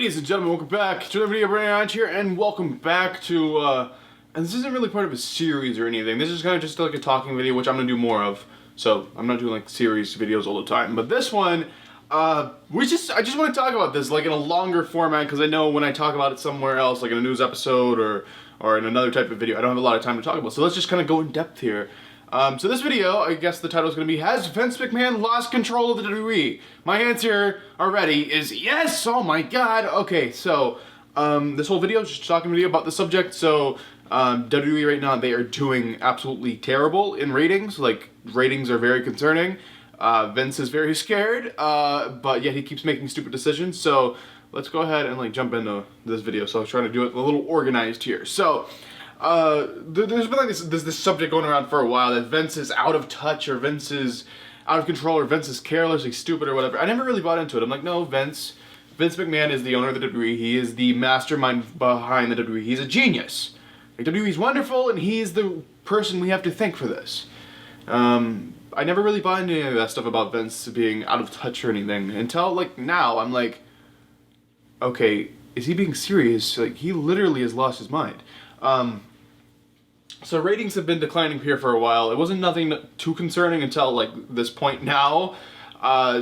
Ladies and gentlemen, welcome back to the video. Brian here, and welcome back to, and this isn't really part of a series or anything. This is kind of just like a talking video, which I'm going to do more of. So, I'm not doing like series videos all the time. But this one, I just want to talk about this like in a longer format, because I know when I talk about it somewhere else, like in a news episode or in another type of video, I don't have a lot of time to talk about. So let's just kind of go in depth here. So this video, I guess the title is going to be, has Vince McMahon lost control of the WWE? My answer already is yes! Oh my god! Okay, so, this whole video is just talking to you about the subject. So, WWE right now, they are doing absolutely terrible in ratings. Like, ratings are very concerning. Vince is very scared, but yet he keeps making stupid decisions. So, let's go ahead and like jump into this video. So I was trying to do it a little organized here. So, there's been like this subject going around for a while that Vince is out of touch, or Vince is out of control, or Vince is careless, he's stupid, or whatever. I never really bought into it. I'm like, no, Vince McMahon is the owner of the WWE. He is the mastermind behind the WWE. He's a genius. Like, WWE's wonderful, and he's the person we have to thank for this. I never really bought into any of that stuff about Vince being out of touch or anything until like now. I'm like, okay, is he being serious? Like, he literally has lost his mind. So ratings have been declining here for a while. It wasn't nothing too concerning until like this point now.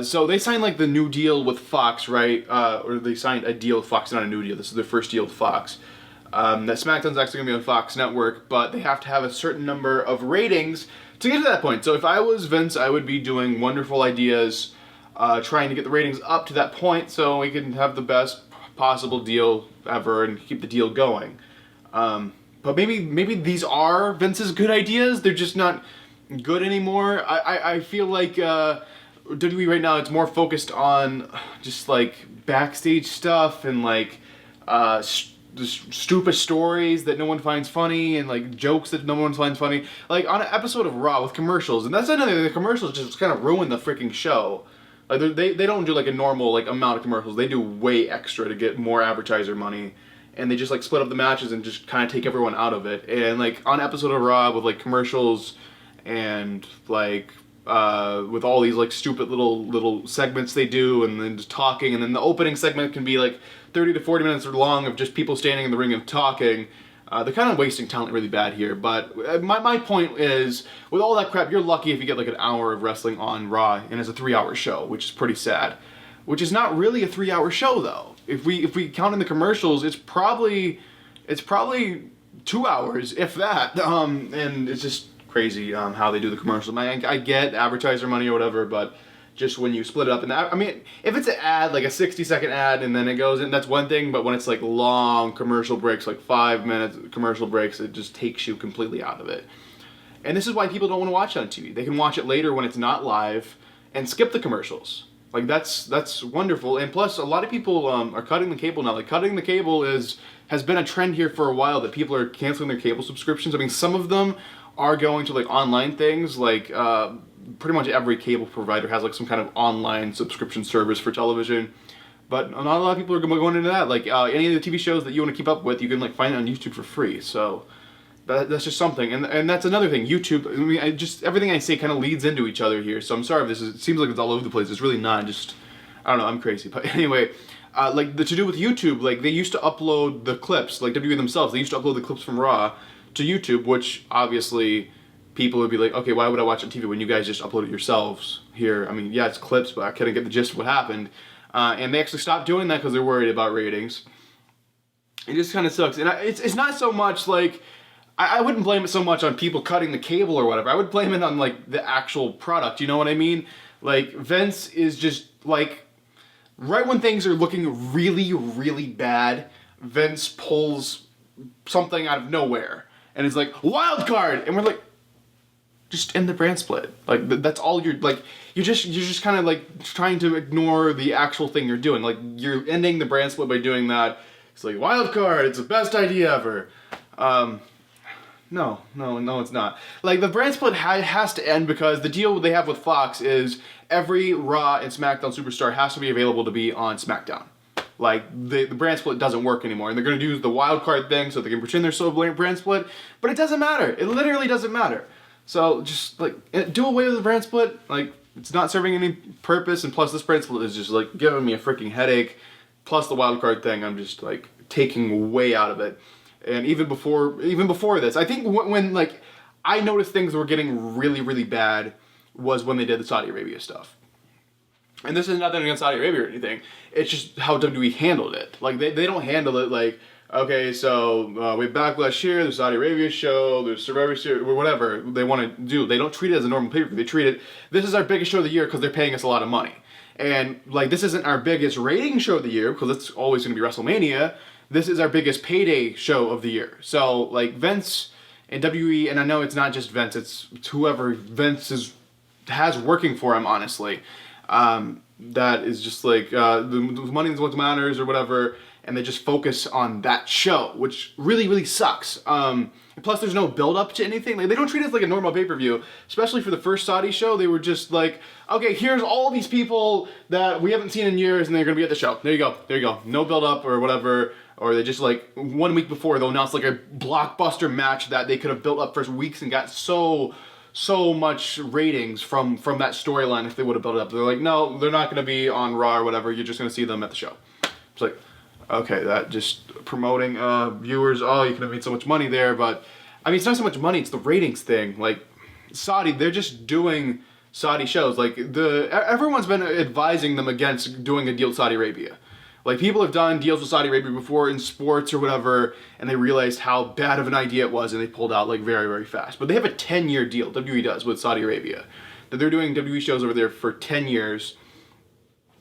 So they signed like the new deal with Fox, right? Or they signed a deal with Fox, not a new deal. This is their first deal with Fox. That SmackDown's actually gonna be on Fox Network, but they have to have a certain number of ratings to get to that point. So if I was Vince, I would be doing wonderful ideas, trying to get the ratings up to that point so we can have the best possible deal ever and keep the deal going. But maybe these are Vince's good ideas. They're just not good anymore. I feel like WWE right now, it's more focused on just like backstage stuff and like stupid stories that no one finds funny and like jokes that no one finds funny. Like on an episode of Raw with commercials, and that's another thing. The commercials just kind of ruin the freaking show. Like they don't do like a normal like amount of commercials. They do way extra to get more advertiser money. And they just like split up the matches and just kind of take everyone out of it. And like on an episode of Raw with like commercials and like with all these like stupid little segments they do, and then just talking, and then the opening segment can be like 30 to 40 minutes long of just people standing in the ring and talking. They're kind of wasting talent really bad here. But my point is, with all that crap, you're lucky if you get like an hour of wrestling on Raw, and it's a 3-hour show, which is pretty sad. Which is not really a 3-hour show though. If we count in the commercials, it's probably 2 hours, if that. And it's just crazy how they do the commercials. I get advertiser money or whatever, but just when you split it up, and I mean, if it's an ad, like a 60-second ad, and then it goes in, that's one thing. But when it's like long commercial breaks, like 5-minute commercial breaks, it just takes you completely out of it. And this is why people don't want to watch it on TV. They can watch it later when it's not live and skip the commercials. Like, that's wonderful. And plus, a lot of people are cutting the cable now. Like, cutting the cable has been a trend here for a while, that people are canceling their cable subscriptions. I mean, some of them are going to, like, online things. Like, pretty much every cable provider has, like, some kind of online subscription service for television. But not a lot of people are going into that. Like, any of the TV shows that you want to keep up with, you can, like, find it on YouTube for free. So that's just something. And that's another thing. YouTube, I mean, everything I say kind of leads into each other here. So I'm sorry if it seems like it's all over the place. It's really not. I don't know, I'm crazy. But anyway, like to do with YouTube, like they used to upload the clips, like WWE themselves, they used to upload the clips from Raw to YouTube, which obviously people would be like, okay, why would I watch on TV when you guys just upload it yourselves here? I mean, yeah, it's clips, but I couldn't get the gist of what happened. And they actually stopped doing that because they're worried about ratings. It just kind of sucks. And it's not so much like, I wouldn't blame it so much on people cutting the cable or whatever. I would blame it on, like, the actual product, you know what I mean? Like, Vince is just, like, right when things are looking really, really bad, Vince pulls something out of nowhere. And it's like, wild card! And we're like, just end the brand split. Like, that's all you're, like, you're just kind of, like, trying to ignore the actual thing you're doing. Like, you're ending the brand split by doing that. It's like, wild card, it's the best idea ever. No, it's not. Like, the brand split has to end because the deal they have with Fox is every Raw and SmackDown superstar has to be available to be on SmackDown. Like, the brand split doesn't work anymore. And they're going to do the wild card thing so they can pretend they're so brand split. But it doesn't matter. It literally doesn't matter. So, just, like, do away with the brand split. Like, it's not serving any purpose. And plus, this brand split is just, like, giving me a freaking headache. plus the wild card thing, I'm just like taking way out of it. And even before this, I think when like I noticed things were getting really, really bad was when they did the Saudi Arabia stuff. And this is nothing against Saudi Arabia or anything. It's just how WWE handled it. Like they don't handle it like, okay, so we have Backlash here, the Saudi Arabia show, there's Survivor Series, or whatever they want to do. They don't treat it as a normal pay-per-view. They treat it, this is our biggest show of the year because they're paying us a lot of money. And like this isn't our biggest rating show of the year because it's always going to be WrestleMania. This is our biggest payday show of the year. So like Vince and WWE, and I know it's not just Vince, it's whoever Vince has working for him, honestly. That is just like the money is what matters or whatever, and they just focus on that show, which really, really sucks. Plus, there's no build up to anything. Like, they don't treat it like a normal pay-per-view, especially for the first Saudi show. They were just like, okay, here's all these people that we haven't seen in years, and they're gonna be at the show. There you go. No build up or whatever. Or they just like 1 week before they'll announce like a blockbuster match that they could have built up for weeks and got so much ratings from that storyline if they would have built it up. They're like, no, they're not going to be on Raw or whatever. You're just going to see them at the show. It's like, okay, that just promoting viewers. Oh, you could have made so much money there, but I mean, it's not so much money. It's the ratings thing. Like Saudi, they're just doing Saudi shows. Like everyone's been advising them against doing a deal with Saudi Arabia. Like, people have done deals with Saudi Arabia before in sports or whatever, and they realized how bad of an idea it was, and they pulled out, like, very, very fast. But they have a 10-year deal, WWE does, with Saudi Arabia. That they're doing WWE shows over there for 10 years,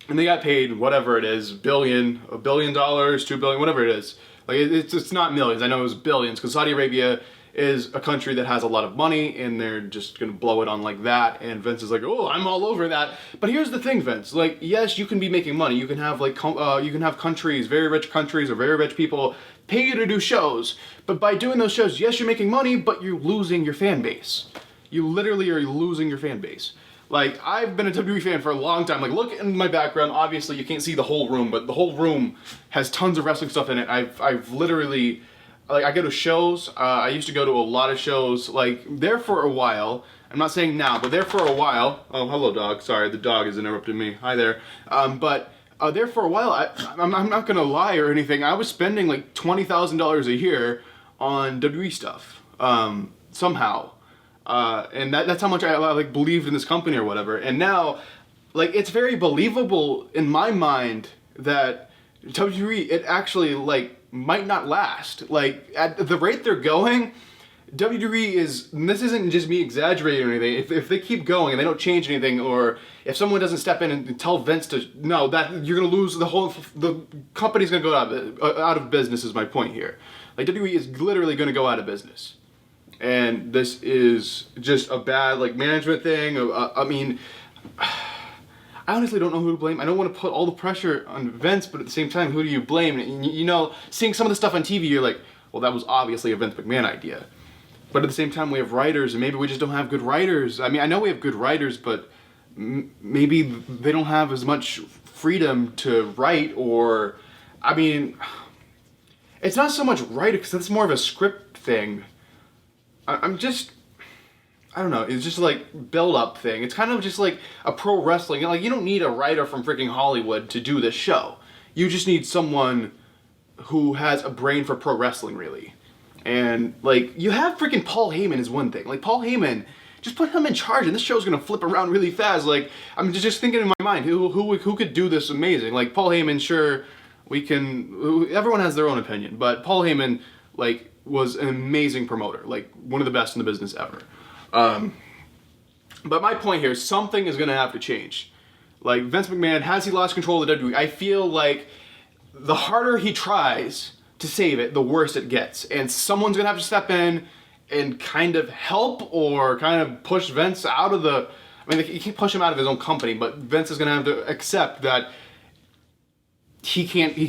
and they got paid whatever it is, $1 billion, $2 billion, whatever it is. Like, it's not millions, I know it was billions, because Saudi Arabia is a country that has a lot of money, and they're just gonna blow it on like that, and Vince is like, oh, I'm all over that. But here's the thing, Vince, like, yes, you can be making money, you can have like, you can have countries, very rich countries, or very rich people pay you to do shows, but by doing those shows, yes, you're making money, but you're losing your fan base. You literally are losing your fan base. Like, I've been a WWE fan for a long time. Like, look in my background, obviously you can't see the whole room, but the whole room has tons of wrestling stuff in it. I've literally, like, I go to shows. I used to go to a lot of shows, like, there for a while. I'm not saying now, but there for a while. Oh, hello, dog. Sorry, the dog is interrupting me. Hi there. But there for a while, I'm not going to lie or anything. I was spending, like, $20,000 a year on WWE stuff, somehow. And that's how much I, like, believed in this company or whatever. And now, like, it's very believable in my mind that WWE, it actually, like, might not last. Like, at the rate they're going, WWE is, and this isn't just me exaggerating or anything, if they keep going and they don't change anything, or if someone doesn't step in and tell Vince to, no, that you're going to lose the company's going to go out of business is my point here. Like, WWE is literally going to go out of business. And this is just a bad, like, management thing. I mean, I honestly don't know who to blame. I don't want to put all the pressure on Vince, but at the same time, who do you blame? And, you know, seeing some of the stuff on TV, you're like, well, that was obviously a Vince McMahon idea. But at the same time, we have writers, and maybe we just don't have good writers. I mean, I know we have good writers, but maybe they don't have as much freedom to write, or, I mean, it's not so much writer, because it's more of a script thing. I'm just, I don't know, it's just like build-up thing. It's kind of just like a pro wrestling, like, you don't need a writer from freaking Hollywood to do this show. You just need someone who has a brain for pro wrestling, really. And, like, you have freaking Paul Heyman is one thing. Like, Paul Heyman, just put him in charge and this show's gonna flip around really fast. Like, I'm just thinking in my mind, who could do this amazing? Like, Paul Heyman, sure, everyone has their own opinion, but Paul Heyman, like, was an amazing promoter, like one of the best in the business ever. But my point here is something is going to have to change. Like, Vince McMahon, has he lost control of the WWE? I feel like the harder he tries to save it, the worse it gets. And someone's going to have to step in and kind of help or kind of push Vince out of the... I mean, you can't push him out of his own company, but Vince is going to have to accept that he can't save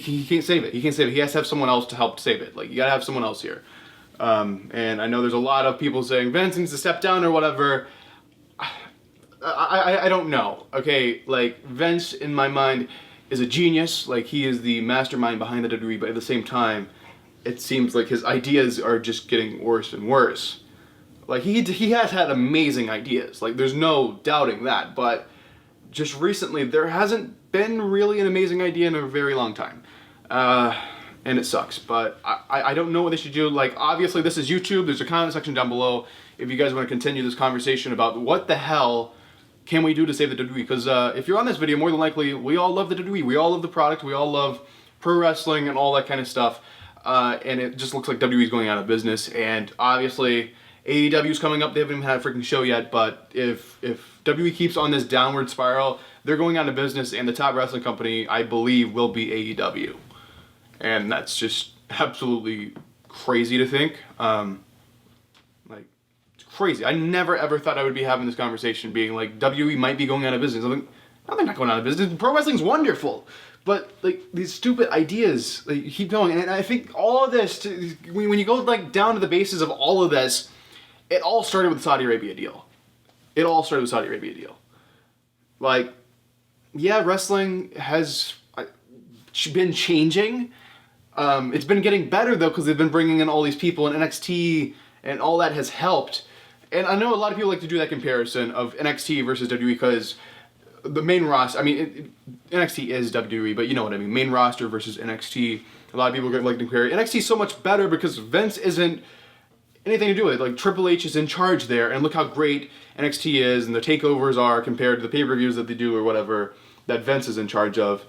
it. He can't save it. He has to have someone else to help save it. Like, you gotta have someone else here. And I know there's a lot of people saying Vince needs to step down or whatever. I don't know. Okay, like, Vince, in my mind, is a genius. Like, he is the mastermind behind the WWE, but at the same time, it seems like his ideas are just getting worse and worse. Like, he has had amazing ideas. Like, there's no doubting that, but just recently, there hasn't been really an amazing idea in a very long time. And it sucks, but I don't know what they should do. Like, obviously, this is YouTube. There's a comment section down below if you guys want to continue this conversation about what the hell can we do to save the WWE. Because if you're on this video, more than likely, we all love the WWE. We all love the product. We all love pro wrestling and all that kind of stuff. And it just looks like WWE's going out of business. And obviously, AEW's coming up. They haven't even had a freaking show yet. But if WWE keeps on this downward spiral, they're going out of business. And the top wrestling company, I believe, will be AEW. And that's just absolutely crazy to think. Like, it's crazy. I never ever thought I would be having this conversation, being like, WWE might be going out of business. I'm like, no, they're not going out of business. Pro wrestling's wonderful. But, like, these stupid ideas, like, keep going. And I think all of this, when you go, like, down to the basis of all of this, it all started with the Saudi Arabia deal. It all started with the Saudi Arabia deal. Like, yeah, wrestling has been changing. It's been getting better, though, because they've been bringing in all these people, and NXT and all that has helped. And I know a lot of people like to do that comparison of NXT versus WWE because the main roster, I mean, NXT is WWE, but you know what I mean. Main roster versus NXT. A lot of people like to compare. NXT is so much better because Vince isn't anything to do with it. Like, Triple H is in charge there, and look how great NXT is, and the takeovers are compared to the pay-per-views that they do or whatever that Vince is in charge of.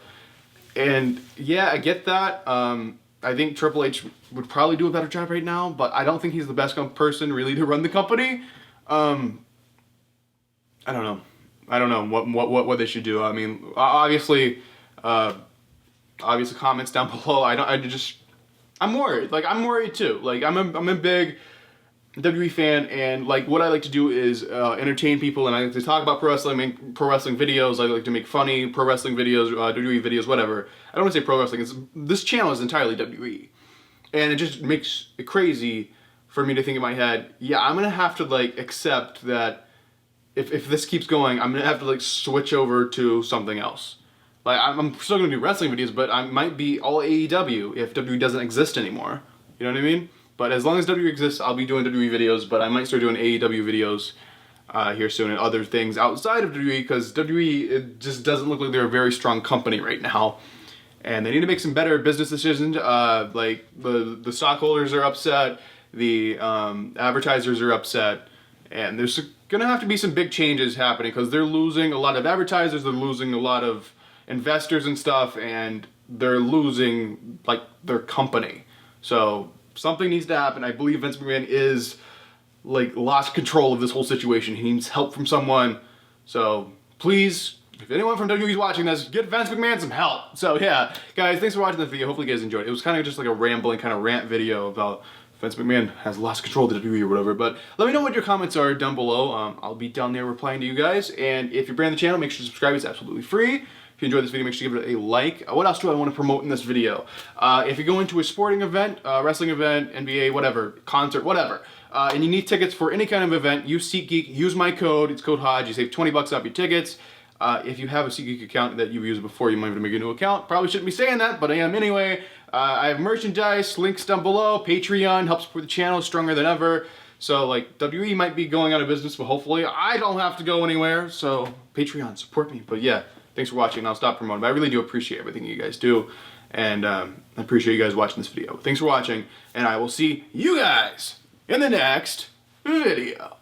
And yeah, I get that. I think Triple H would probably do a better job right now, but I don't think he's the best person really to run the company. I don't know what they should do. I mean, obviously comments down below. I'm worried. Like, I'm worried too. Like, I'm a big WWE fan, and like what I like to do is entertain people, and I like to talk about pro wrestling, make pro wrestling videos. I like to make funny pro wrestling videos, WWE videos, whatever. I don't want to say pro wrestling. This channel is entirely WWE, and it just makes it crazy for me to think in my head, yeah, I'm gonna have to like accept that if this keeps going, I'm gonna have to like switch over to something else. Like, I'm still gonna do wrestling videos, but I might be all AEW if WWE doesn't exist anymore. You know what I mean? But as long as WWE exists, I'll be doing WWE videos, but I might start doing AEW videos here soon and other things outside of WWE, because WWE, it just doesn't look like they're a very strong company right now. And they need to make some better business decisions. Like, the stockholders are upset, the advertisers are upset, and there's gonna have to be some big changes happening, because they're losing a lot of advertisers, they're losing a lot of investors and stuff, and they're losing, like, their company. So something needs to happen. I believe Vince McMahon is, like, lost control of this whole situation. He needs help from someone. So please, if anyone from WWE is watching this, get Vince McMahon some help. So yeah, guys, thanks for watching this video. Hopefully you guys enjoyed it. It was kind of just like a rambling kind of rant video about Vince McMahon has lost control of the WWE or whatever. But let me know what your comments are down below. I'll be down there replying to you guys. And if you're brand new to the channel, make sure to subscribe. It's absolutely free. If you enjoyed this video, make sure to give it a like. What else do I want to promote in this video? If you go into a sporting event, wrestling event, NBA, whatever, concert, whatever, and you need tickets for any kind of event, use SeatGeek, use my code, it's code HODGE, you save 20 bucks off your tickets. If you have a SeatGeek account that you've used before, you might have to make a new account. Probably shouldn't be saying that, but I am anyway. I have merchandise, links down below, Patreon, helps support the channel, stronger than ever. So, like, WWE might be going out of business, but hopefully I don't have to go anywhere, so Patreon, support me. But yeah. Thanks for watching, and I'll stop promoting, but I really do appreciate everything you guys do, and I appreciate you guys watching this video. Thanks for watching, and I will see you guys in the next video.